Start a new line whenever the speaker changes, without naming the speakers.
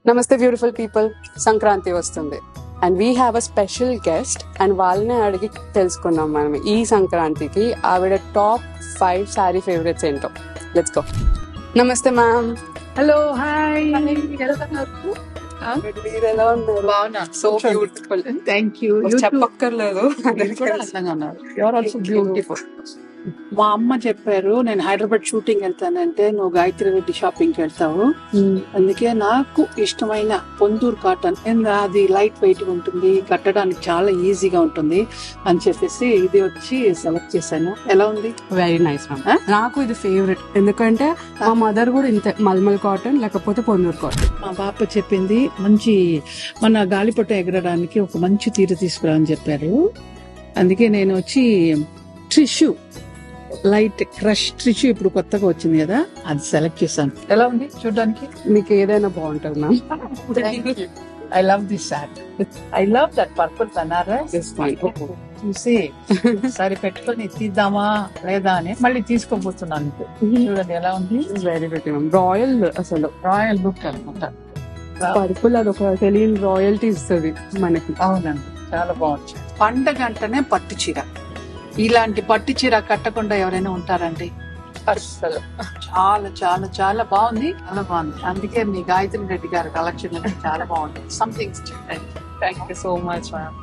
నమస్తే beautiful people, Sankranti వస్తుంది and we have a special guest and వాళ్ళనే అడిగి తెలుసుకున్నాం మనం ఈ సంక్రాంతికి ఆవిడ టాప్ 5 శారీ ఫేవరెట్స్ ఏంటో. Let's go. నమస్తే మ్యామ్.
Hello, hi.
ఎలా ఉన్నారు?
బాగున్నా.
So beautiful.
Thank you.
చెప్పక్కర్లేదు,
కూడా అందంగా ఉన్నారు. You are also beautiful. మా అమ్మ చెప్పారు నేను హైదరాబాద్ షూటింగ్ వెళ్తానంటే నువ్వు గాయత్రి రెడ్డి షాపింగ్ కి వెళ్తావు, అందుకే నాకు ఇష్టమైన పొందూరు కాటన్ అది లైట్ వెయిట్ ఉంటుంది, కట్టడానికి చాలా ఈజీగా ఉంటుంది అని చెప్పేసి ఇది వచ్చి సెలెక్ట్ చేశాను. ఎలా ఉంది?
Very nice ma'am. నాకు ఇది ఫేవరెట్, ఎందుకంటే మా మదర్ కూడా ఇంతే, మల్మల్ కాటన్ లేకపోతే పొందూరు కాటన్.
మా పాప చెప్పింది మంచి మన గాలిపట ఎగరడానికి ఒక మంచి తీర తీసుకురా అని చెప్పారు, అందుకే నేను వచ్చి టిష్యూ లైట్ క్రష్ టిష్యూ ఇప్పుడు కొత్తగా వచ్చింది కదా, అది సెలెక్ట్ చేశాను. ఎలా ఉంది చూడడానికి?
మీకు ఏదైనా బాగుంటుంది ma'am.
I love this sari. I love that purple Banaras. చూసి సరే పెట్టుకొని తీద్దామా లేదా అని మళ్ళీ తీసుకోబోతున్నాను. చూడండి ఎలా ఉంది.
Very very ma'am. రాయల్, అసలు
రాయల్ లుక్ అనమాట.
పర్పుల్ అది ఒక తెలియని రాయల్టీ ఇస్తుంది మనకి.
అవునండి, చాలా బాగుంది. పండగ అంటేనే పట్టు చీర. ఇలాంటి పట్టు చీర కట్టకుండా ఎవరైనా ఉంటారండి? అసలు చాలా చాలా చాలా బాగుంది, చాలా బాగుంది. అందుకే మీ గాయత్రి రెడ్డి గారి కలెక్షన్ చాలా బాగుంది. Something.
Thank you so much ma'am.